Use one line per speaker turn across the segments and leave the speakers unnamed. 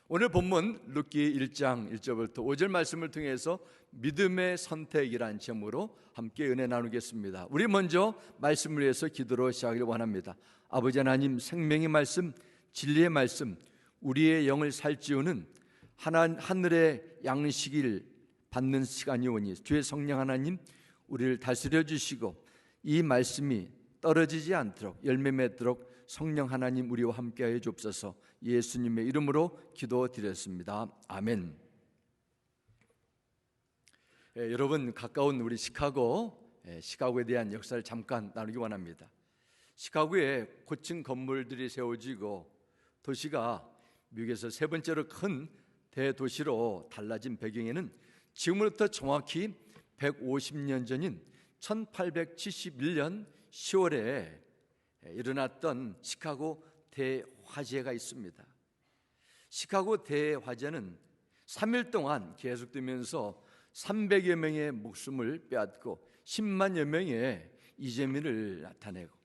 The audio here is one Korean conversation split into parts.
오늘 본문 룻기 1장 1절부터 5절 말씀을 통해서 믿음의 선택이란 제목으로 함께 은혜 나누겠습니다. 우리 먼저 말씀을 위해서 기도로 시작하길 원합니다. 아버지 하나님, 생명의 말씀, 진리의 말씀, 우리의 영을 살찌우는 하늘의 양식을 받는 시간이 오니 주의 성령 하나님, 우리를 다스려 주시고 이 말씀이 떨어지지 않도록 열매 맺도록 성령 하나님 우리와 함께하여 주옵소서. 예수님의 이름으로 기도드렸습니다. 아멘. 여러분, 가까운 우리 시카고에 대한 역사를 잠깐 나누기 원합니다. 시카고에 고층 건물들이 세워지고 도시가 미국에서 세 번째로 큰 대도시로 달라진 배경에는 지금으로부터 정확히 150년 전인 1871년 10월에 일어났던 시카고 대화재가 있습니다. 시카고 대화재는 3일 동안 계속되면서 300여 명의 목숨을 빼앗고 10만여 명의 이재민을 나타내고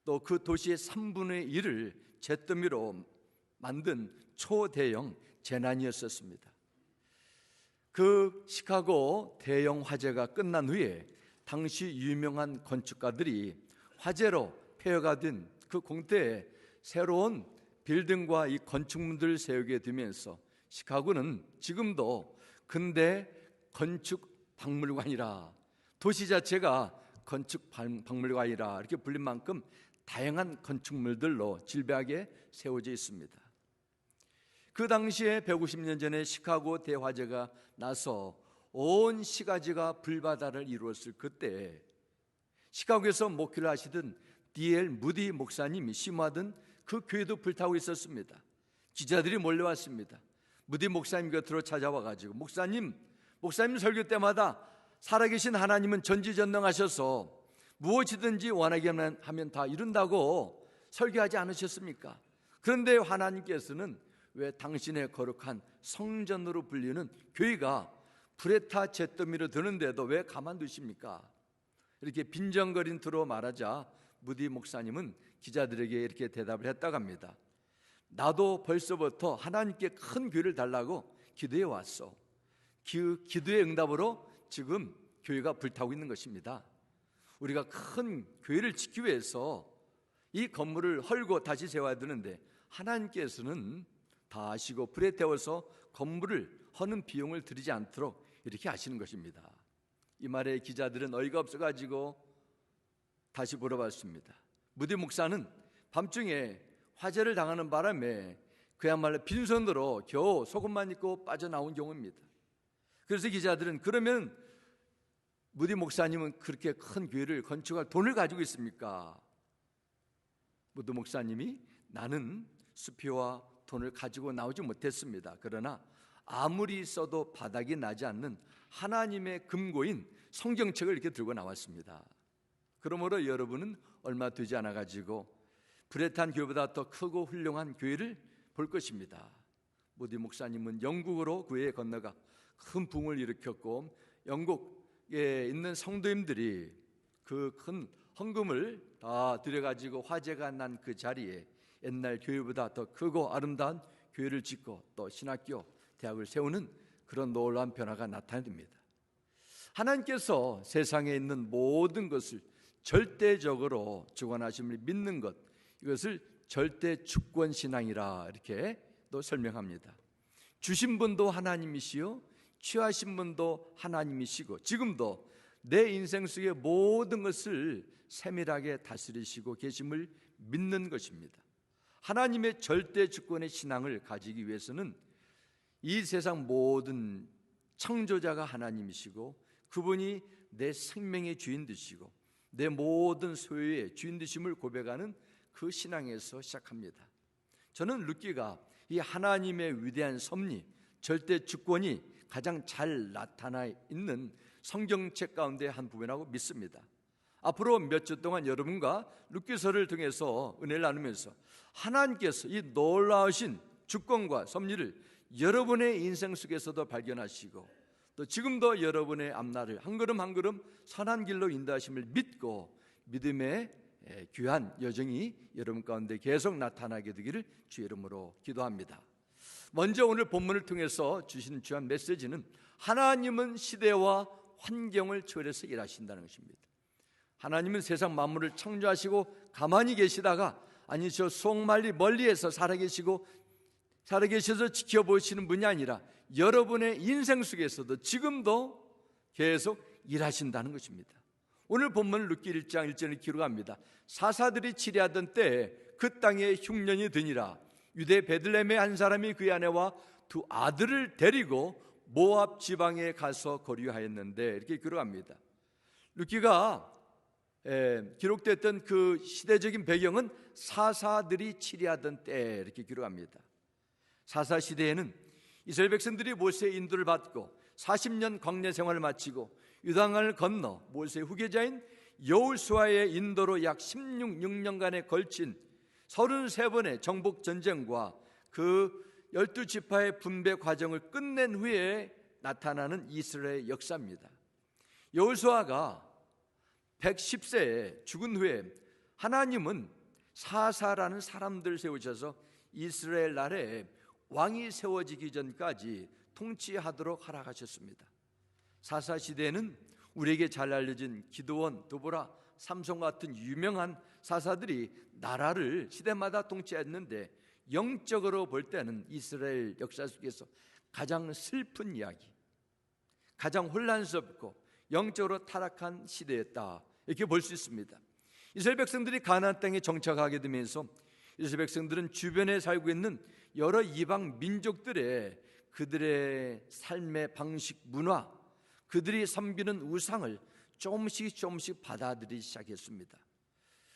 또 그 도시의 3분의 1을 잿더미로 만든 초대형 재난이었었습니다. 그 시카고 대형 화재가 끝난 후에 당시 유명한 건축가들이 화재로 폐허가 된 그 공터에 새로운 빌딩과 이 건축물들을 세우게 되면서 시카고는 지금도 근대 건축 박물관이라, 도시 자체가 건축 박물관이라 이렇게 불린 만큼 다양한 건축물들로 질비하게 세워져 있습니다. 그 당시에 150년 전에 시카고 대화재가 나서 온 시가지가 불바다를 이루었을 그때 시카고에서 목회를 하시던 D.L. 무디 목사님이 심화하던 그 교회도 불타고 있었습니다. 기자들이 몰려왔습니다. 무디 목사님 곁으로 찾아와가지고 목사님 설교 때마다 살아계신 하나님은 전지전능하셔서 무엇이든지 원하게 하면 다 이룬다고 설교하지 않으셨습니까? 그런데 하나님께서는 왜 당신의 거룩한 성전으로 불리는 교회가 불에 타 잿더미로 드는데도 왜 가만두십니까? 이렇게 빈정거린 투로 말하자 무디 목사님은 기자들에게 이렇게 대답을 했다고 합니다. 나도 벌써부터 하나님께 큰 교회를 달라고 기도해 왔어. 그 기도의 응답으로 지금 교회가 불타고 있는 것입니다. 우리가 큰 교회를 짓기 위해서 이 건물을 헐고 다시 세워야 되는데 하나님께서는 다 아시고 불에 태워서 건물을 허는 비용을 들이지 않도록 이렇게 하시는 것입니다. 이 말에 기자들은 어이가 없어가지고 다시 물어봤습니다. 무디 목사는 밤중에 화재를 당하는 바람에 그야말로 빈손으로 겨우 속옷만 입고 빠져나온 경우입니다. 그래서 기자들은 그러면 무디 목사님은 그렇게 큰 교회를 건축할 돈을 가지고 있습니까? 무디 목사님이 나는 수표와 돈을 가지고 나오지 못했습니다. 그러나 아무리 써도 바닥이 나지 않는 하나님의 금고인 성경책을 이렇게 들고 나왔습니다. 그러므로 여러분은 얼마 되지 않아 가지고 불에 탄 교회보다 더 크고 훌륭한 교회를 볼 것입니다. 무디 목사님은 영국으로 그 해에 건너가 큰 붕을 일으켰고 영국에 있는 성도님들이 그 큰 헌금을 다 들여가지고 화재가 난 그 자리에 옛날 교회보다 더 크고 아름다운 교회를 짓고 또 신학교, 대학을 세우는 그런 놀라운 변화가 나타납니다. 하나님께서 세상에 있는 모든 것을 절대적으로 주관하심을 믿는 것, 이것을 절대 주권 신앙이라 이렇게 또 설명합니다. 주신 분도 하나님이시요 취하신 분도 하나님이시고 지금도 내 인생 속의 모든 것을 세밀하게 다스리시고 계심을 믿는 것입니다. 하나님의 절대 주권의 신앙을 가지기 위해서는 이 세상 모든 창조자가 하나님이시고 그분이 내 생명의 주인 되시고 내 모든 소유의 주인 되심을 고백하는 그 신앙에서 시작합니다. 저는 룻기가 이 하나님의 위대한 섭리, 절대 주권이 가장 잘 나타나 있는 성경책 가운데 한 부분이라고 믿습니다. 앞으로 몇 주 동안 여러분과 룻기서를 통해서 은혜를 나누면서 하나님께서 이 놀라우신 주권과 섭리를 여러분의 인생 속에서도 발견하시고 또 지금도 여러분의 앞날을 한 걸음 한 걸음 선한 길로 인도하심을 믿고 믿음의 귀한 여정이 여러분 가운데 계속 나타나게 되기를 주의 이름으로 기도합니다. 먼저 오늘 본문을 통해서 주신 주한 메시지는 하나님은 시대와 환경을 초월해서 일하신다는 것입니다. 하나님은 세상 만물을 창조하시고 가만히 계시다가 아니 저 속말리 멀리에서 살아계셔서 지켜보시는 분이 아니라 여러분의 인생 속에서도 지금도 계속 일하신다는 것입니다. 오늘 본문 룻기 1장 1절을 기록합니다. 사사들이 치리하던 때에 그 땅에 흉년이 드니라. 유대 베들레헴의 한 사람이 그의 아내와 두 아들을 데리고 모압 지방에 가서 거류하였는데, 이렇게 기록합니다. 룻기가 기록됐던 그 시대적인 배경은 사사들이 치리하던 때, 이렇게 기록합니다. 사사 시대에는 이스라엘 백성들이 모세의 인도를 받고 40년 광야 생활을 마치고 유단강을 건너 모세의 후계자인 여호수아의 인도로 약 16년간에 걸친 33번의 정복 전쟁과 그 12지파의 분배 과정을 끝낸 후에 나타나는 이스라엘의 역사입니다. 여호수아가 110세에 죽은 후에 하나님은 사사라는 사람들을 세우셔서 이스라엘 나라에 왕이 세워지기 전까지 통치하도록 허락하셨습니다. 사사 시대에는 우리에게 잘 알려진 기드온, 드보라, 삼손 같은 유명한 사사들이 나라를 시대마다 통치했는데, 영적으로 볼 때는 이스라엘 역사 속에서 가장 슬픈 이야기, 가장 혼란스럽고 영적으로 타락한 시대였다, 이렇게 볼 수 있습니다. 이스라엘 백성들이 가나안 땅에 정착하게 되면서 이스라엘 백성들은 주변에 살고 있는 여러 이방 민족들의 그들의 삶의 방식, 문화, 그들이 섬기는 우상을 조금씩 받아들이기 시작했습니다.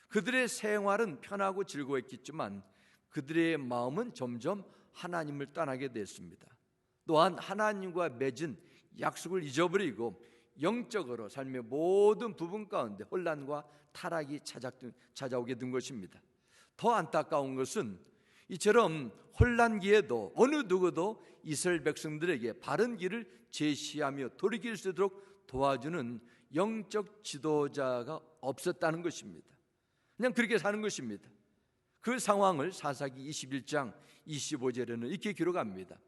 그들의 생활은 편하고 즐거웠겠지만 그들의 마음은 점점 하나님을 떠나게 됐습니다. 또한 하나님과 맺은 약속을 잊어버리고 영적으로 삶의 모든 부분 가운데 혼란과 타락이 찾아오게 된 것입니다. 더 안타까운 것은 이처럼 혼란기에도 어느 누구도 이스라엘 백성들에게 바른 길을 제시하며 돌이킬 수 있도록 도와주는 영적 지도자가 없었다는 것입니다. 그냥 그렇게 사는 것입니다. 그 상황을 사사기 21장 25절에는 이렇게 기록합니다.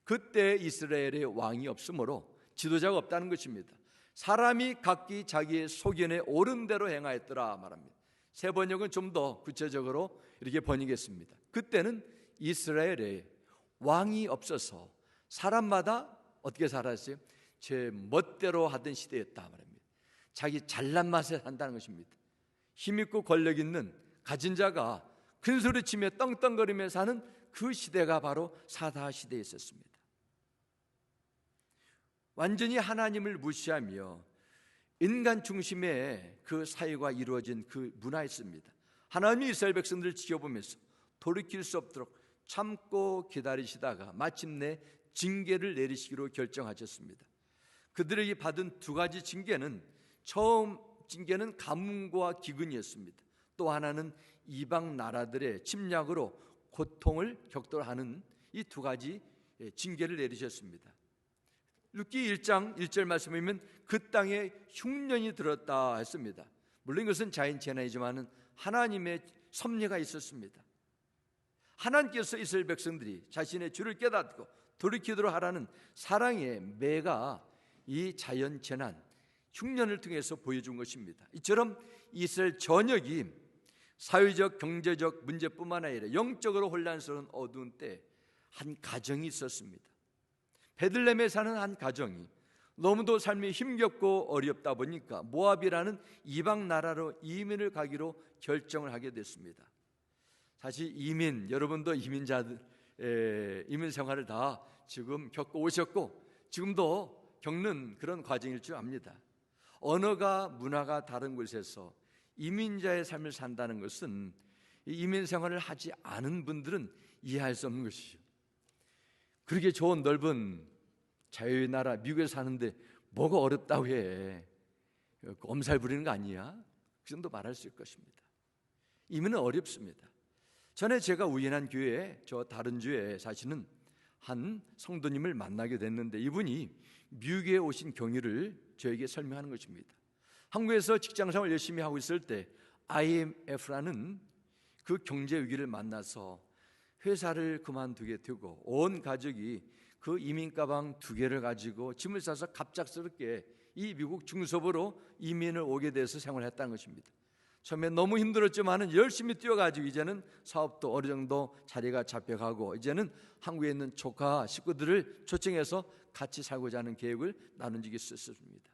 그때 이스라엘의 왕이 없으므로 지도자가 없다는 것입니다. 사람이 각기 자기의 소견에 옳은 대로 행하였더라 말합니다. 세 번역은 좀 더 구체적으로 이렇게 번역했습니다. 그때는 이스라엘에 왕이 없어서 사람마다 어떻게 살았어요? 제 멋대로 하던 시대였다 말합니다. 자기 잘난 맛에 산다는 것입니다. 힘있고 권력 있는 가진 자가 큰 소리치며 떵떵거리며 사는 그 시대가 바로 사사 시대에 있었습니다. 완전히 하나님을 무시하며 인간 중심의 그 사회가 이루어진 그 문화였습니다. 하나님이 이스라엘 백성들을 지켜보면서 돌이킬 수 없도록 참고 기다리시다가 마침내 징계를 내리시기로 결정하셨습니다. 그들에게 받은 두 가지 징계는, 처음 징계는 가뭄과 기근이었습니다. 또 하나는 이방 나라들의 침략으로 고통을 겪도록 이 두 가지 징계를 내리셨습니다. 룻기 1장 1절 말씀에 보면 그 땅에 흉년이 들었다 했습니다. 물론 이것은 자연 재난이지만 하나님의 섭리가 있었습니다. 하나님께서 이스라엘 백성들이 자신의 주를 깨닫고 돌이키도록 하라는 사랑의 매가 이 자연 재난, 흉년을 통해서 보여준 것입니다. 이처럼 이스라엘 전역이 사회적, 경제적 문제뿐만 아니라 영적으로 혼란스러운 어두운 때 한 가정이 있었습니다. 베들레헴에 사는 한 가정이 너무도 삶이 힘겹고 어렵다 보니까 모압이라는 이방 나라로 이민을 가기로 결정을 하게 됐습니다. 사실 여러분도 이민 생활을 다 지금 겪고 오셨고 지금도 겪는 그런 과정일 줄 압니다. 언어가, 문화가 다른 곳에서 이민자의 삶을 산다는 것은 이민 생활을 하지 않은 분들은 이해할 수 없는 것이죠. 그렇게 좋은 넓은 자유의 나라 미국에 사는데 뭐가 어렵다고 해? 엄살 부리는 거 아니야? 그 정도 말할 수 있을 것입니다. 이민은 어렵습니다. 전에 제가 우연한 교회에, 저 다른 주에 사시는 한 성도님을 만나게 됐는데 이분이 미국에 오신 경위를 저에게 설명하는 것입니다. 한국에서 직장생활 열심히 하고 있을 때 IMF라는 그 경제 위기를 만나서 회사를 그만두게 되고 온 가족이 그 이민 가방 2개를 가지고 짐을 싸서 갑작스럽게 이 미국 중서부로 이민을 오게 돼서 생활했다는 것입니다. 처음에 너무 힘들었지만은 열심히 뛰어가지고 이제는 사업도 어느 정도 자리가 잡혀가고 이제는 한국에 있는 조카 식구들을 초청해서 같이 살고자 하는 계획을 나눈 적이 있었습니다.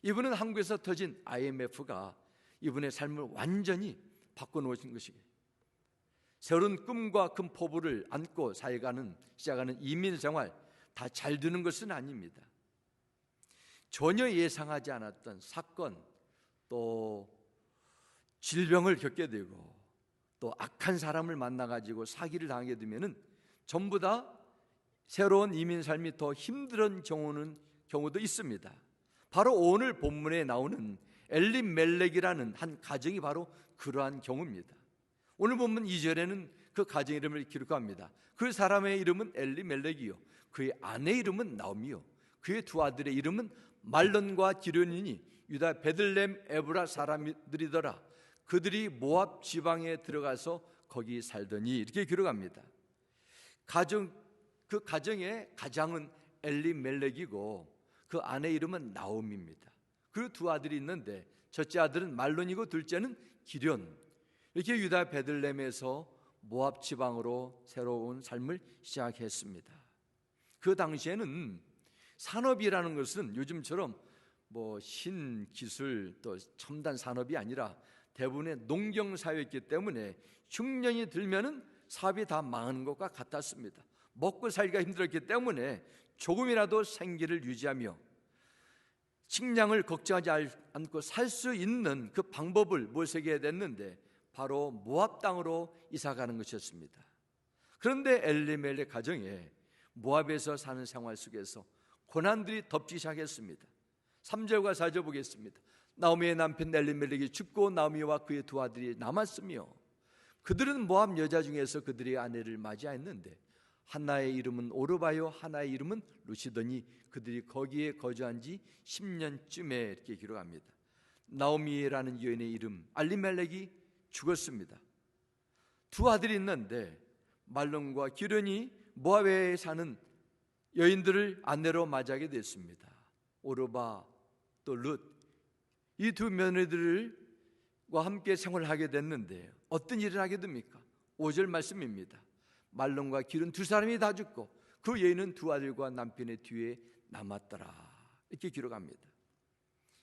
이분은 한국에서 터진 IMF가 이분의 삶을 완전히 바꿔놓으신 것이에요. 새로운 꿈과 큰 포부를 안고 시작하는 이민 생활 다 잘 되는 것은 아닙니다. 전혀 예상하지 않았던 사건, 또 질병을 겪게 되고 또 악한 사람을 만나가지고 사기를 당하게 되면은 전부 다 새로운 이민 삶이 더 힘든 경우도 있습니다. 바로 오늘 본문에 나오는 엘리멜렉이라는 한 가정이 바로 그러한 경우입니다. 오늘 본문 2절에는 그 가정 이름을 기록합니다. 그 사람의 이름은 엘리멜렉이요, 그의 아내 이름은 나오미요, 그의 2 아들의 이름은 말론과 기련이니 유다 베들레헴 에브라 사람들이더라. 그들이 모압 지방에 들어가서 거기 살더니, 이렇게 기록합니다. 그 가정의 가장은 엘리멜렉이고 그 아내 이름은 나오미입니다. 그리고 2 아들이 있는데 첫째 아들은 말론이고 둘째는 기련. 이렇게 유다 베들레헴에서 모압 지방으로 새로운 삶을 시작했습니다. 그 당시에는 산업이라는 것은 요즘처럼 신기술 또 첨단 산업이 아니라 대부분의 농경 사회였기 때문에 흉년이 들면은 사업이 다 망하는 것과 같았습니다. 먹고 살기가 힘들었기 때문에 조금이라도 생계를 유지하며 식량을 걱정하지 않고 살 수 있는 그 방법을 모색해야 됐는데 바로 모압 땅으로 이사가는 것이었습니다. 그런데 엘리멜렉 가정에 모압에서 사는 생활 속에서 고난들이 덮치기 시작했습니다. 3절과 4절 보겠습니다. 나오미의 남편 엘리멜렉이 죽고 나오미와 그의 2 아들이 남았으며 그들은 모압 여자 중에서 그들의 아내를 맞이하였는데 하나의 이름은 오르바요 하나의 이름은 루시더니 그들이 거기에 거주한 지 10년쯤에, 이렇게 기록합니다. 나오미라는 여인의 이름 엘리멜렉이 죽었습니다. 2 아들이 있는데 말론과 기련이 모압에 사는 여인들을 아내로 맞이하게 됐습니다. 오르바 또 룻, 이 2 며느리들과 함께 생활하게 됐는데 어떤 일을 하게 됩니까? 5절 말씀입니다. 말론과 기련 2 사람이 다 죽고 그 여인은 2 아들과 남편의 뒤에 남았더라, 이렇게 기록합니다.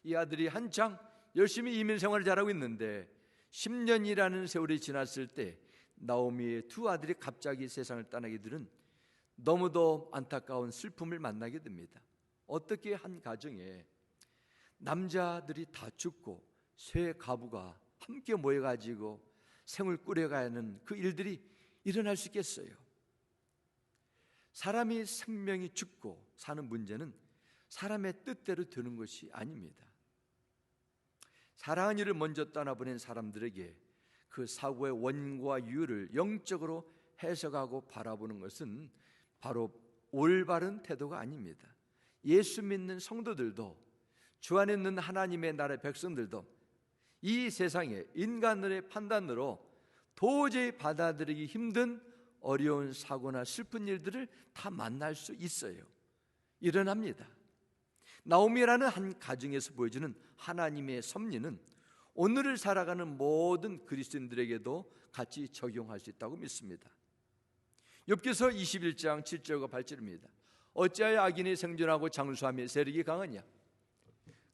이 아들이 한창 열심히 이민 생활을 잘하고 있는데 10년이라는 세월이 지났을 때 나오미의 2 아들이 갑자기 세상을 떠나게 되는 너무도 안타까운 슬픔을 만나게 됩니다. 어떻게 한 가정에 남자들이 다 죽고 세 가부가 함께 모여가지고 생을 꾸려가는 그 일들이 일어날 수 있겠어요? 사람이 생명이 죽고 사는 문제는 사람의 뜻대로 되는 것이 아닙니다. 사랑하는 이를 먼저 떠나보낸 사람들에게 그 사고의 원인과 이유를 영적으로 해석하고 바라보는 것은 바로 올바른 태도가 아닙니다. 예수 믿는 성도들도, 주 안에 있는 하나님의 나라의 백성들도 이 세상의 인간들의 판단으로 도저히 받아들이기 힘든 어려운 사고나 슬픈 일들을 다 만날 수 있어요. 일어납니다. 나오미라는 한 가정에서 보여주는 하나님의 섭리는 오늘을 살아가는 모든 그리스도인들에게도 같이 적용할 수 있다고 믿습니다. 욥기서 21장 7절과 8절입니다. 어찌하여 악인이 생존하고 장수하며 세력이 강하냐?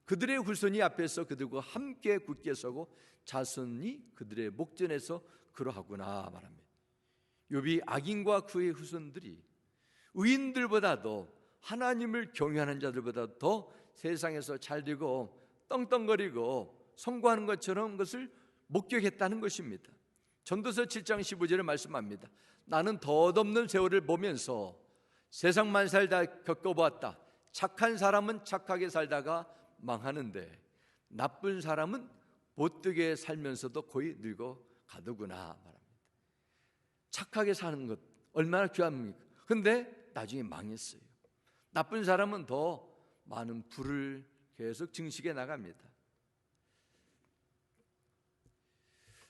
그들의 후손이 앞에서 그들과 함께 굳게 서고 자손이 그들의 목전에서 그러하구나 말합니다. 욥이 악인과 그의 후손들이 의인들보다도 하나님을 경외하는 자들보다 더 세상에서 잘되고 떵떵거리고 성공하는 것처럼 그것을 목격했다는 것입니다. 전도서 7장 15절에 말씀합니다. 나는 덧없는 세월을 보면서 세상만 살다 겪어보았다. 착한 사람은 착하게 살다가 망하는데 나쁜 사람은 못되게 살면서도 거의 늙어 가더구나 말합니다. 착하게 사는 것 얼마나 귀합니까? 그런데 나중에 망했어요. 나쁜 사람은 더 많은 불을 계속 증식해 나갑니다.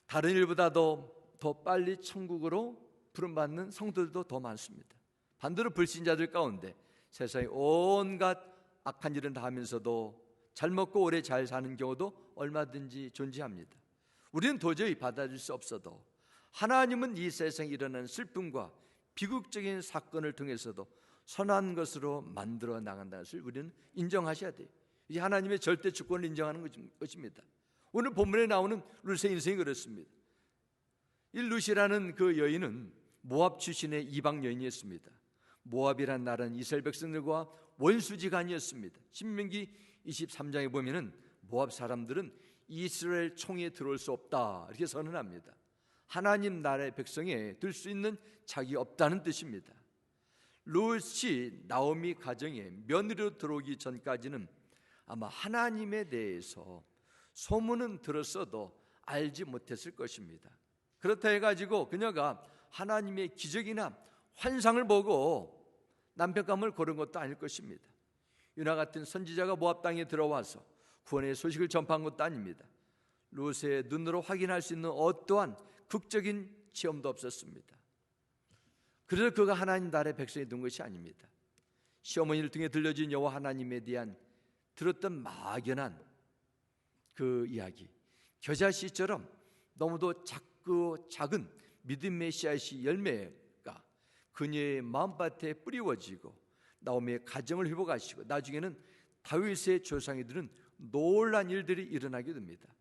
다른 일보다도 더 빨리 천국으로 부름받는 성도들도 더 많습니다. 반대로 불신자들 가운데 세상에 온갖 악한 일은 다 하면서도 잘 먹고 오래 잘 사는 경우도 얼마든지 존재합니다. 우리는 도저히 받아들일 수 없어도 하나님은 이 세상에 일어나는 슬픔과 비극적인 사건을 통해서도 선한 것으로 만들어 나간다는 것을 우리는 인정하셔야 돼요. 이게 하나님의 절대 주권을 인정하는 것입니다. 오늘 본문에 나오는 룻의 인생이 그렇습니다. 이 룻이라는 그 여인은 모압 출신의 이방 여인이었습니다. 모압이란 나라는 이스라엘 백성들과 원수지간이었습니다. 신명기 23장에 보면은 모압 사람들은 이스라엘 총에 들어올 수 없다 이렇게 선언합니다. 하나님 나라의 백성에 들 수 있는 자격이 없다는 뜻입니다. 룻이 나오미 가정에 며느리로 들어오기 전까지는 아마 하나님에 대해서 소문은 들었어도 알지 못했을 것입니다. 그렇다 해가지고 그녀가 하나님의 기적이나 환상을 보고 남편감을 고른 것도 아닐 것입니다. 유나 같은 선지자가 모압 땅에 들어와서 구원의 소식을 전파한 것도 아닙니다. 룻의 눈으로 확인할 수 있는 어떠한 극적인 체험도 없었습니다. 그래서 그가 하나님 나라의 백성이 된 것이 아닙니다. 시어머니를 통해 들려진 여호와 하나님에 대한 들었던 막연한 그 이야기, 겨자씨처럼 너무도 작은 믿음의 씨앗이 열매가 그녀의 마음밭에 뿌리워지고 나오미의 가정을 회복하시고 나중에는 다윗의 조상이들은 놀란 일들이 일어나게 됩니다.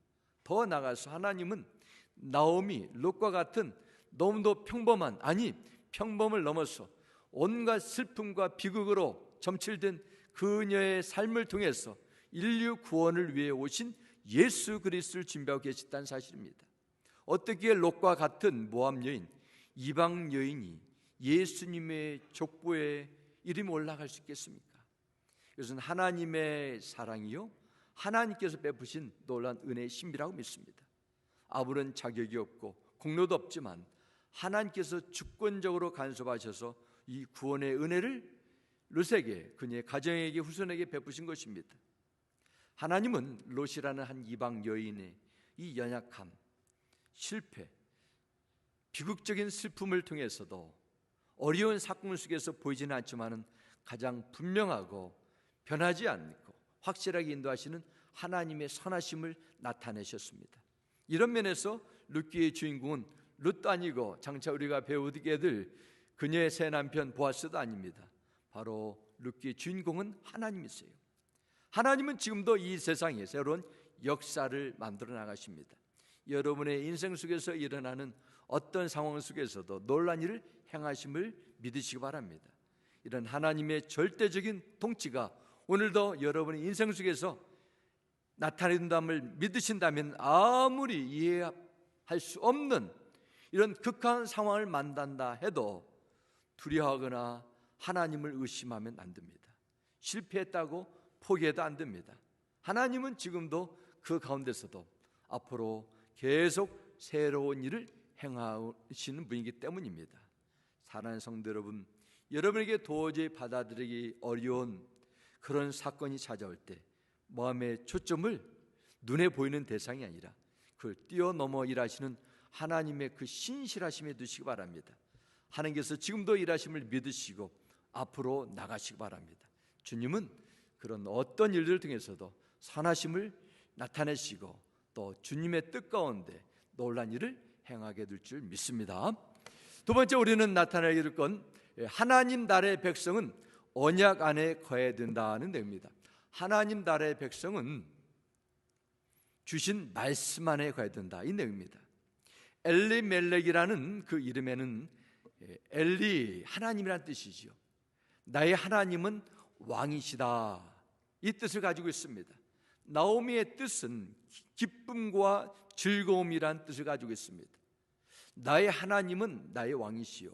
더 나아가서 하나님은 나오미, 롯과 같은 너무도 평범을 넘어서 온갖 슬픔과 비극으로 점칠된 그녀의 삶을 통해서 인류 구원을 위해 오신 예수 그리스도를 준비하고 계셨다는 사실입니다. 어떻게 롯과 같은 모압 여인, 이방 여인이 예수님의 족보에 이름이 올라갈 수 있겠습니까? 이것은 하나님의 사랑이요 하나님께서 베푸신 놀라운 은혜의 신비라고 믿습니다. 아무런 자격이 없고 공로도 없지만 하나님께서 주권적으로 간섭하셔서 이 구원의 은혜를 롯에게, 그녀의 가정에게, 후손에게 베푸신 것입니다. 하나님은 롯이라는 한 이방 여인의 이 연약함, 실패, 비극적인 슬픔을 통해서도 어려운 사건 속에서 보이지는 않지만 가장 분명하고 변하지 않고 확실하게 인도하시는 하나님의 선하심을 나타내셨습니다. 이런 면에서 룻기의 주인공은 룻도 아니고 장차 우리가 배우게 될 그녀의 새 남편 보아스도 아닙니다. 바로 룻기의 주인공은 하나님이세요. 하나님은 지금도 이 세상에 새로운 역사를 만들어 나가십니다. 여러분의 인생 속에서 일어나는 어떤 상황 속에서도 놀란 일을 행하심을 믿으시기 바랍니다. 이런 하나님의 절대적인 통치가 오늘도 여러분의 인생 속에서 나타낸다음을 믿으신다면 아무리 이해할 수 없는 이런 극한 상황을 만난다 해도 두려워하거나 하나님을 의심하면 안 됩니다. 실패했다고 포기해도 안 됩니다. 하나님은 지금도 그 가운데서도 앞으로 계속 새로운 일을 행하시는 분이기 때문입니다. 사랑하는 성도 여러분, 여러분에게 도저히 받아들이기 어려운 그런 사건이 찾아올 때 마음의 초점을 눈에 보이는 대상이 아니라 그걸 뛰어넘어 일하시는 하나님의 그 신실하심에 두시기 바랍니다. 하나님께서 지금도 일하심을 믿으시고 앞으로 나가시기 바랍니다. 주님은 그런 어떤 일들을 통해서도 선하심을 나타내시고 또 주님의 뜻 가운데 놀란 일을 행하게 될 줄 믿습니다. 두 번째 우리는 나타나게 될 건 하나님 나라의 백성은 언약 안에 거해야 된다는 내용입니다. 하나님 나라의 백성은 주신 말씀 안에 거해야 된다, 이 내용입니다. 엘리멜렉이라는 그 이름에는 엘리, 하나님이란 뜻이지요. 나의 하나님은 왕이시다, 이 뜻을 가지고 있습니다. 나오미의 뜻은 기쁨과 즐거움이란 뜻을 가지고 있습니다. 나의 하나님은 나의 왕이시요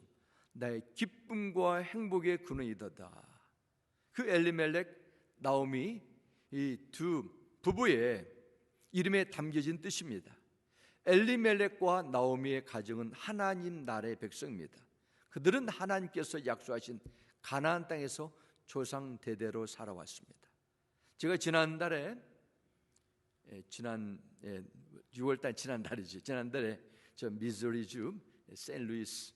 나의 기쁨과 행복의 근원이도다. 그 엘리멜렉, 나오미, 이 두 부부의 이름에 담겨진 뜻입니다. 엘리멜렉과 나오미의 가정은 하나님 나라의 백성입니다. 그들은 하나님께서 약속하신 가나안 땅에서 조상 대대로 살아왔습니다. 제가 지난달에 6월달 지난달에 저 미주리주 샌루이스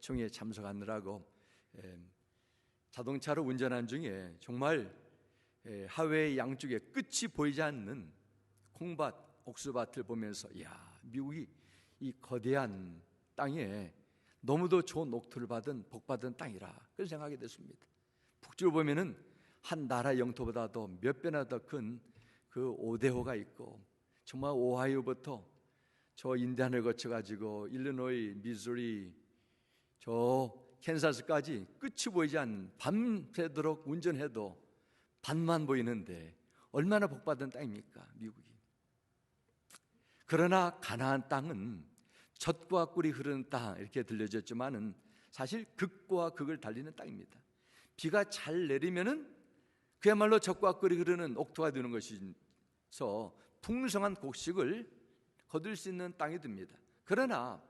총회에 참석하느라고 자동차로 운전한 중에 정말 하회의 양쪽에 끝이 보이지 않는 콩밭, 옥수밭을 보면서 미국이 이 거대한 땅에 너무도 좋은 옥토를 받은 복받은 땅이라 그런 생각이 됐습니다. 북쪽을 보면은 한 나라 영토보다도 몇 배나 더 큰 그 오데호가 있고, 정말 오하이오부터 저 인디안을 거쳐가지고 일리노이, 미주리, 저 캔사스까지 끝이 보이지 않는, 밤새도록 운전해도 반만 보이는데 얼마나 복받은 땅입니까, 미국이. 그러나 가나안 땅은 젖과 꿀이 흐르는 땅 이렇게 들려졌지만은 사실 극과 극을 달리는 땅입니다. 비가 잘 내리면은 그야말로 젖과 꿀이 흐르는 옥토가 되는 것이서 풍성한 곡식을 거둘 수 있는 땅이 됩니다. 그러나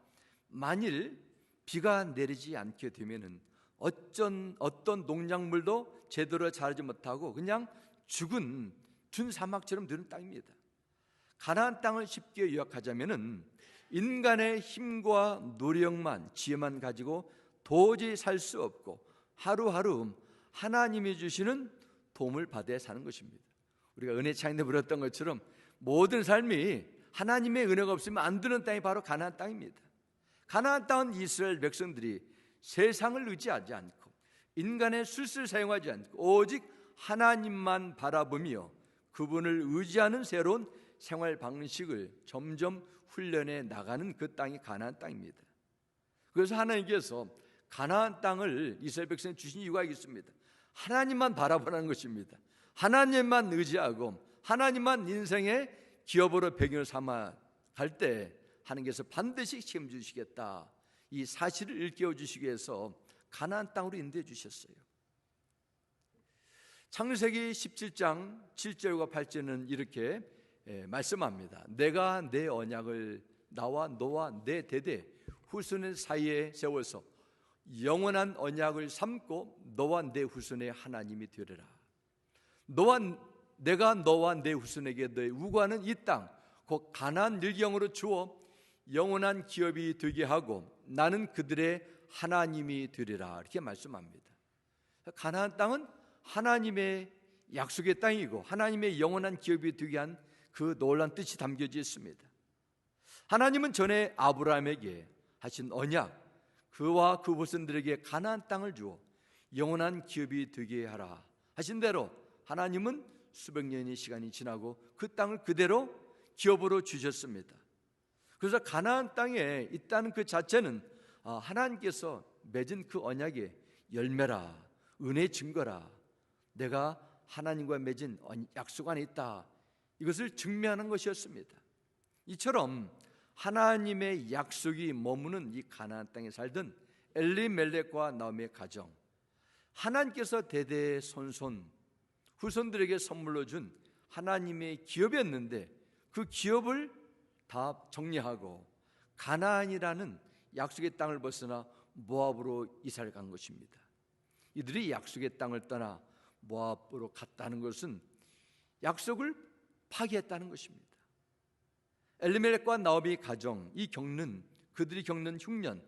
만일 비가 내리지 않게 되면은 어떤 농작물도 제대로 자라지 못하고 그냥 죽은 준 사막처럼 되는 땅입니다. 가나안 땅을 쉽게 요약하자면은 인간의 힘과 노력만, 지혜만 가지고 도저히 살 수 없고 하루하루 하나님이 주시는 도움을 받아야 사는 것입니다. 우리가 은혜 차인데 부렸던 것처럼 모든 삶이 하나님의 은혜가 없으면 안 되는 땅이 바로 가나안 땅입니다. 가나안 땅은 이스라엘 백성들이 세상을 의지하지 않고 인간의 술수를 사용하지 않고 오직 하나님만 바라보며 그분을 의지하는 새로운 생활 방식을 점점 훈련해 나가는 그 땅이 가나안 땅입니다. 그래서 하나님께서 가나안 땅을 이스라엘 백성에 주신 이유가 있습니다. 하나님만 바라보라는 것입니다. 하나님만 의지하고 하나님만 인생의 기업으로 배경을 삼아 갈 때 하나님께서 반드시 책임주시겠다, 이 사실을 일깨워 주시기 위해서 가나안 땅으로 인도해 주셨어요. 창세기 17장 7절과 8절은 이렇게 말씀합니다. 내가 내 언약을 나와 너와 내 대대 후손 사이에 세워서 영원한 언약을 삼고 너와 내 후손의 하나님이 되리라. 내가 너와 내 후손에게 너의 우구하는 이 땅 곧 가나안 일경으로 주어 영원한 기업이 되게 하고 나는 그들의 하나님이 되리라, 이렇게 말씀합니다. 가나안 땅은 하나님의 약속의 땅이고 하나님의 영원한 기업이 되게 한 그 놀라운 뜻이 담겨져 있습니다. 하나님은 전에 아브라함에게 하신 언약, 그와 그 후손들에게 가나안 땅을 주어 영원한 기업이 되게 하라 하신 대로 하나님은 수백 년의 시간이 지나고 그 땅을 그대로 기업으로 주셨습니다. 그래서 가나안 땅에 있다는 그 자체는 하나님께서 맺은 그 언약의 열매라, 은혜의 증거라, 내가 하나님과 맺은 약속 안에 있다, 이것을 증명하는 것이었습니다. 이처럼 하나님의 약속이 머무는 이 가나안 땅에 살던 엘리멜렉과 나오미의 가정, 하나님께서 대대손손 후손들에게 선물로 준 하나님의 기업이었는데 그 기업을 다 정리하고 가나안이라는 약속의 땅을 벗어나 모압으로 이사를 간 것입니다. 이들이 약속의 땅을 떠나 모압으로 갔다는 것은 약속을 파기했다는 것입니다. 엘리멜렉과 나오미 가정, 그들이 겪는 흉년,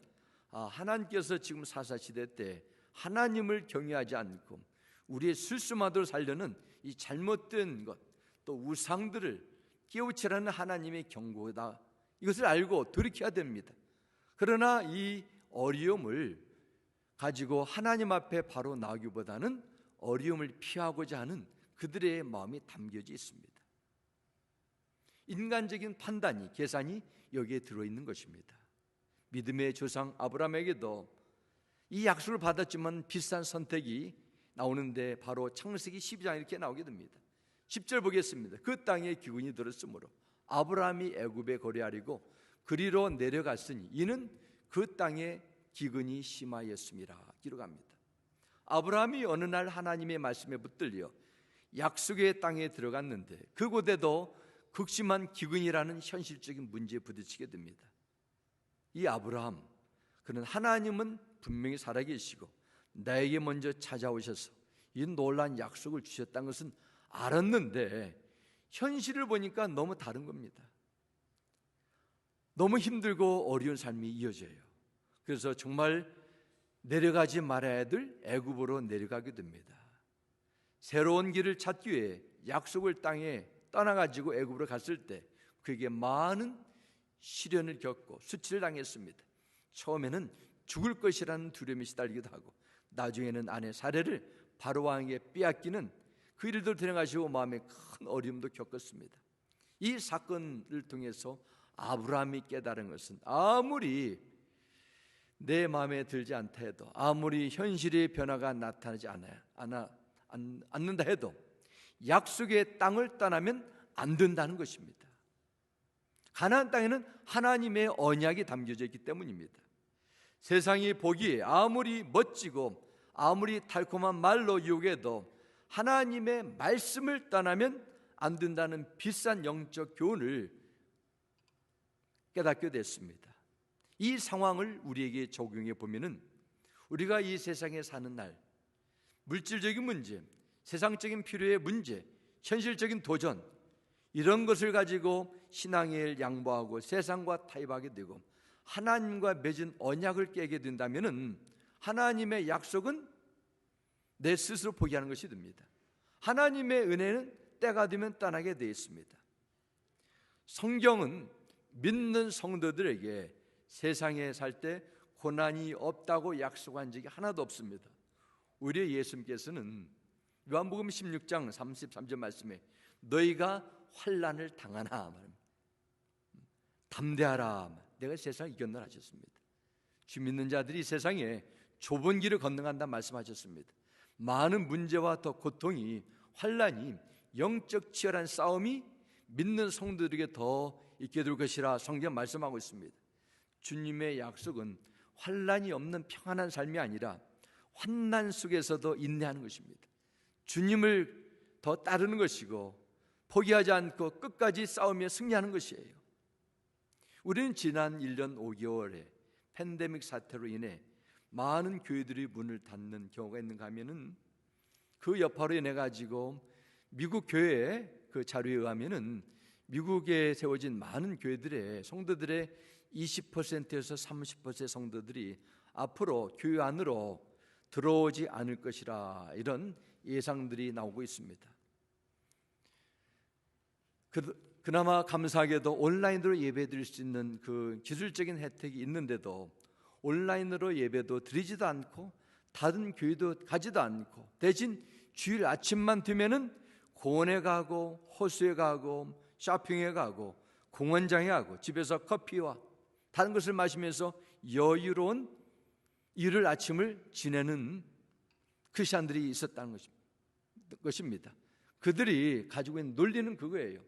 하나님께서 지금 사사시대 때 하나님을 경외하지 않고 우리의 술수마저로 살려는 이 잘못된 것, 또 우상들을 깨우치라는 하나님의 경고다, 이것을 알고 돌이켜야 됩니다. 그러나 이 어려움을 가지고 하나님 앞에 바로 나오기보다는 어려움을 피하고자 하는 그들의 마음이 담겨져 있습니다. 인간적인 판단이, 계산이 여기에 들어있는 것입니다. 믿음의 조상 아브라함에게도 이 약속을 받았지만 비싼 선택이 나오는데 바로 창세기 12장 이렇게 나오게 됩니다. 10절 보겠습니다. 그 땅에 기근이 들었으므로 아브라함이 애굽에 거류하리고 그리로 내려갔으니 이는 그 땅에 기근이 심하였음이라 기록합니다. 아브라함이 어느 날 하나님의 말씀에 붙들려 약속의 땅에 들어갔는데 그곳에도 극심한 기근이라는 현실적인 문제에 부딪히게 됩니다. 이 아브라함, 그는 하나님은 분명히 살아계시고 나에게 먼저 찾아오셔서 이 놀라운 약속을 주셨다는 것은 알았는데 현실을 보니까 너무 다른 겁니다. 너무 힘들고 어려운 삶이 이어져요. 그래서 정말 내려가지 말아야 될 애굽으로 내려가게 됩니다. 새로운 길을 찾기 위해 약속을 땅에 떠나가지고 애굽으로 갔을 때 그에게 많은 시련을 겪고 수치를 당했습니다. 처음에는 죽을 것이라는 두려움에 시달리기도 하고 나중에는 아내 사례를 바로왕에게 빼앗기는 그 일도 들어가시고 마음에 큰 어려움도 겪었습니다. 이 사건을 통해서 아브라함이 깨달은 것은 아무리 내 마음에 들지 않다 해도, 아무리 현실의 변화가 나타나지 않는다 해도 약속의 땅을 떠나면 안 된다는 것입니다. 가나안 땅에는 하나님의 언약이 담겨져 있기 때문입니다. 세상이 보기에 아무리 멋지고 아무리 달콤한 말로 유혹해도 하나님의 말씀을 떠나면 안 된다는 비싼 영적 교훈을 깨닫게 됐습니다. 이 상황을 우리에게 적용해 보면은 우리가 이 세상에 사는 날 물질적인 문제, 세상적인 필요의 문제, 현실적인 도전, 이런 것을 가지고 신앙의 일 양보하고 세상과 타협하게 되고 하나님과 맺은 언약을 깨게 된다면은 하나님의 약속은 내 스스로 포기하는 것이 됩니다. 하나님의 은혜는 때가 되면 떠나게 되어 있습니다. 성경은 믿는 성도들에게 세상에 살 때 고난이 없다고 약속한 적이 하나도 없습니다. 오히려 예수님께서는 요한복음 16장 33절 말씀에 너희가 환난을 당하나 담대하라, 내가 세상을 이겼노라 하셨습니다. 주 믿는 자들이 세상에 좁은 길을 건너간다 말씀하셨습니다. 많은 문제와 더 고통이, 환난이, 영적 치열한 싸움이 믿는 성도들에게 더 있게 될 것이라 성경 말씀하고 있습니다. 주님의 약속은 환난이 없는 평안한 삶이 아니라 환난 속에서도 인내하는 것입니다. 주님을 더 따르는 것이고 포기하지 않고 끝까지 싸우며 승리하는 것이에요. 우리는 지난 1년 5개월에 팬데믹 사태로 인해 많은 교회들이 문을 닫는 경우가 있는가 하면은 그 여파로 인해 가지고 미국 교회의 그 자료에 의하면은 미국에 세워진 많은 교회들의 성도들의 20%에서 30% 성도들이 앞으로 교회 안으로 들어오지 않을 것이라, 이런 예상들이 나오고 있습니다. 그나마 감사하게도 온라인으로 예배드릴 수 있는 그 기술적인 혜택이 있는데도 온라인으로 예배도 드리지도 않고 다른 교회도 가지도 않고 대신 주일 아침만 되면은 공원에 가고 호수에 가고 쇼핑에 가고 공원장에 가고 집에서 커피와 다른 것을 마시면서 여유로운 일요일 아침을 지내는 크리스찬들이 있었다는 것입니다. 그들이 가지고 있는 논리는 그거예요.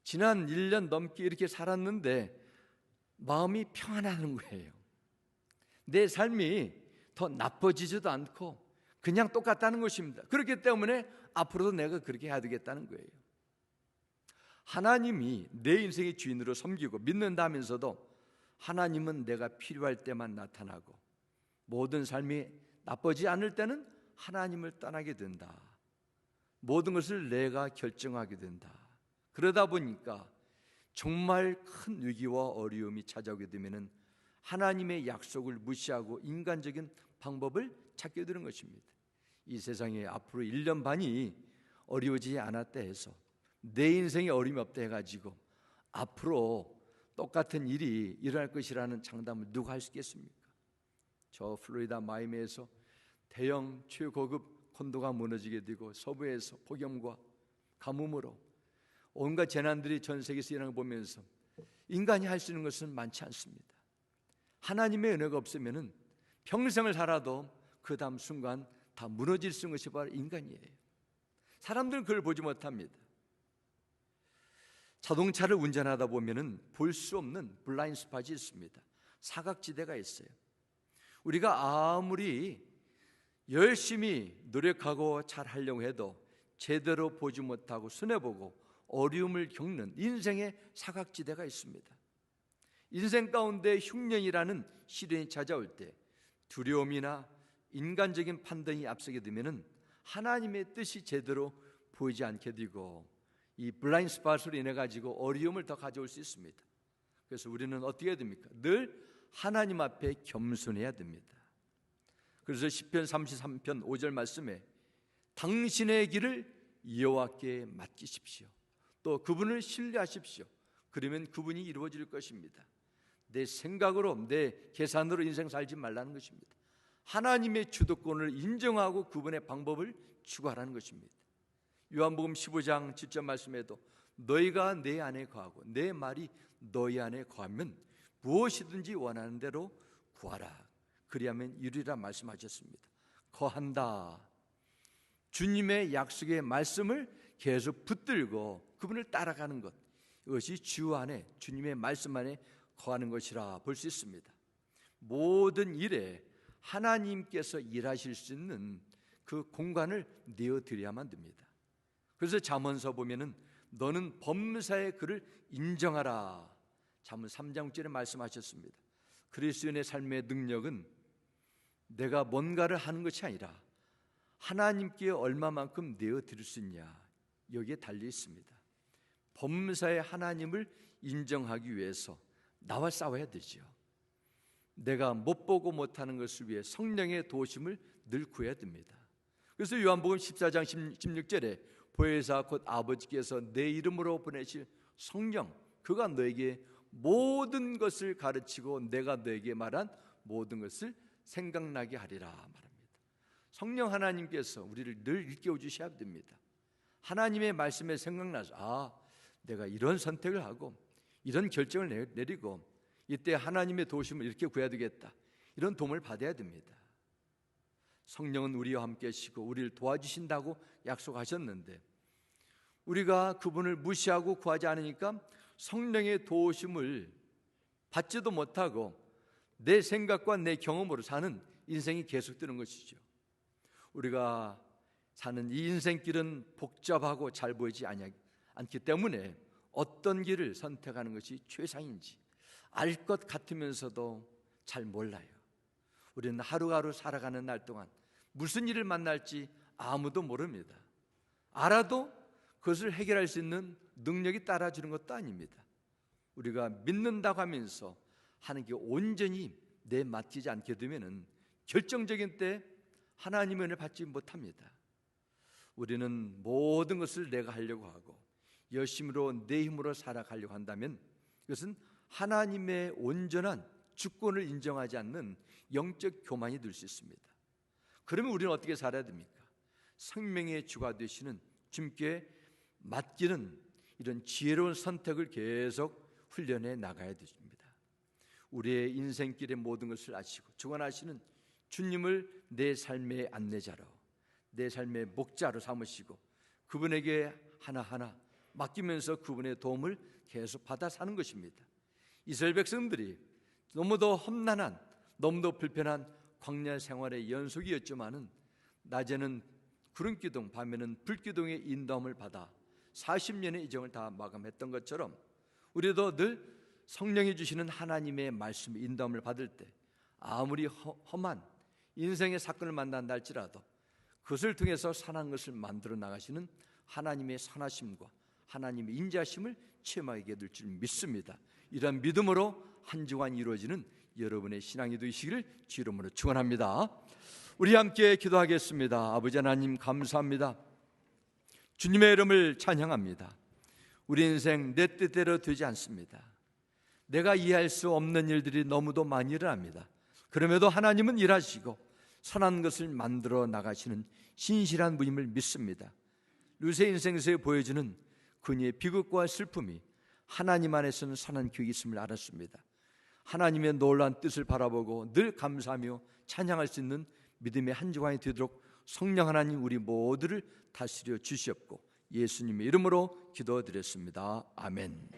지난 1년 넘게 이렇게 살았는데 마음이 평안하는 거예요. 내 삶이 더 나빠지지도 않고 그냥 똑같다는 것입니다. 그렇기 때문에 앞으로도 내가 그렇게 해야 되겠다는 거예요. 하나님이 내 인생의 주인으로 섬기고 믿는다 하면서도 하나님은 내가 필요할 때만 나타나고 모든 삶이 나빠지지 않을 때는 하나님을 떠나게 된다. 모든 것을 내가 결정하게 된다. 그러다 보니까 정말 큰 위기와 어려움이 찾아오게 되면은 하나님의 약속을 무시하고 인간적인 방법을 찾게 되는 것입니다. 이 세상에 앞으로 1년 반이 어려워지지 않았다 해서 내 인생에 어려움이 없다 해가지고 앞으로 똑같은 일이 일어날 것이라는 장담을 누가 할 수 있겠습니까? 저 플로리다 마이애미에서 대형 최고급 콘도가 무너지게 되고 서부에서 폭염과 가뭄으로 온갖 재난들이 전 세계에서 일어나는 걸 보면서 인간이 할 수 있는 것은 많지 않습니다. 하나님의 은혜가 없으면 평생을 살아도 그 다음 순간 다 무너질 수 있는 것이 바로 인간이에요. 사람들은 그걸 보지 못합니다. 자동차를 운전하다 보면 볼 수 없는 블라인드 스팟이 있습니다. 사각지대가 있어요. 우리가 아무리 열심히 노력하고 잘 하려고 해도 제대로 보지 못하고 손해보고 어려움을 겪는 인생의 사각지대가 있습니다. 인생 가운데 흉년이라는 시련이 찾아올 때 두려움이나 인간적인 판단이 앞서게 되면 하나님의 뜻이 제대로 보이지 않게 되고 이 블라인드 스팟으로 인해 가지고 어려움을 더 가져올 수 있습니다. 그래서 우리는 어떻게 해야 됩니까? 늘 하나님 앞에 겸손해야 됩니다. 그래서 시편 33편 5절 말씀에 당신의 길을 여호와께 맡기십시오. 또 그분을 신뢰하십시오. 그러면 그분이 이루어질 것입니다. 내 생각으로, 내 계산으로 인생 살지 말라는 것입니다. 하나님의 주도권을 인정하고 그분의 방법을 추구하라는 것입니다. 요한복음 15장 7절 말씀에도 너희가 내 안에 거하고 내 말이 너희 안에 거하면 무엇이든지 원하는 대로 구하라. 그리하면 이루리라 말씀하셨습니다. 거한다. 주님의 약속의 말씀을 계속 붙들고 그분을 따라가는 것, 이것이 주 안에, 주님의 말씀 안에 거하는 것이라 볼 수 있습니다. 모든 일에 하나님께서 일하실 수 있는 그 공간을 내어드려야만 됩니다. 그래서 잠언서 보면은 너는 범사의 그를 인정하라. 잠언 3장 6절에 말씀하셨습니다. 그리스도인의 삶의 능력은 내가 뭔가를 하는 것이 아니라 하나님께 얼마만큼 내어드릴 수 있냐, 여기에 달려 있습니다. 범사의 하나님을 인정하기 위해서 나와 싸워야 되죠. 내가 못 보고 못하는 것을 위해 성령의 도우심을 늘 구해야 됩니다. 그래서 요한복음 14장 16절에 보혜사 곧 아버지께서 내 이름으로 보내실 성령, 그가 너에게 모든 것을 가르치고 내가 너에게 말한 모든 것을 생각나게 하리라 말합니다. 성령 하나님께서 우리를 늘 일깨워 주셔야 됩니다. 하나님의 말씀에 생각나서 내가 이런 선택을 하고 이런 결정을 내리고 이때 하나님의 도우심을 이렇게 구해야 되겠다, 이런 도움을 받아야 됩니다. 성령은 우리와 함께 하시고 우리를 도와주신다고 약속하셨는데 우리가 그분을 무시하고 구하지 않으니까 성령의 도우심을 받지도 못하고 내 생각과 내 경험으로 사는 인생이 계속되는 것이죠. 우리가 사는 이 인생길은 복잡하고 잘 보이지 않기 때문에 어떤 길을 선택하는 것이 최상인지 알 것 같으면서도 잘 몰라요. 우리는 하루하루 살아가는 날 동안 무슨 일을 만날지 아무도 모릅니다. 알아도 그것을 해결할 수 있는 능력이 따라주는 것도 아닙니다. 우리가 믿는다고 하면서 하는 게 온전히 내 맡기지 않게 되면 결정적인 때 하나님의 은혜를 받지 못합니다. 우리는 모든 것을 내가 하려고 하고 열심으로 내 힘으로 살아가려고 한다면 이것은 하나님의 온전한 주권을 인정하지 않는 영적 교만이 될 수 있습니다. 그러면 우리는 어떻게 살아야 됩니까? 생명의 주가 되시는 주님께 맡기는 이런 지혜로운 선택을 계속 훈련해 나가야 됩니다. 우리의 인생길의 모든 것을 아시고 주관하시는 주님을 내 삶의 안내자로, 내 삶의 목자로 삼으시고 그분에게 하나하나 맡기면서 그분의 도움을 계속 받아 사는 것입니다. 이스라엘 백성들이 너무도 험난한, 너무도 불편한 광야 생활의 연속이었지만은 낮에는 구름기둥, 밤에는 불기둥의 인도함을 받아 40년의 이정을 다 마감했던 것처럼 우리도 늘 성령이 주시는 하나님의 말씀 인도함을 받을 때 아무리 험한 인생의 사건을 만난다 할지라도 그것을 통해서 선한 것을 만들어 나가시는 하나님의 선하심과 하나님의 인자심을 체험하게 될 줄 믿습니다. 이런 믿음으로 한 주간 이루어지는 여러분의 신앙이 되시기를 주 이름으로 축원합니다. 우리 함께 기도하겠습니다. 아버지 하나님 감사합니다. 주님의 이름을 찬양합니다. 우리 인생 내 뜻대로 되지 않습니다. 내가 이해할 수 없는 일들이 너무도 많이 일어납니다. 그럼에도 하나님은 일하시고 선한 것을 만들어 나가시는 신실한 분임을 믿습니다. 루세 인생에서 보여주는 그녀의 비극과 슬픔이 하나님 안에서는 선한 기억이 있음을 알았습니다. 하나님의 놀라운 뜻을 바라보고 늘 감사하며 찬양할 수 있는 믿음의 한 주간이 되도록 성령 하나님 우리 모두를 다스려 주시옵고 예수님의 이름으로 기도드렸습니다. 아멘.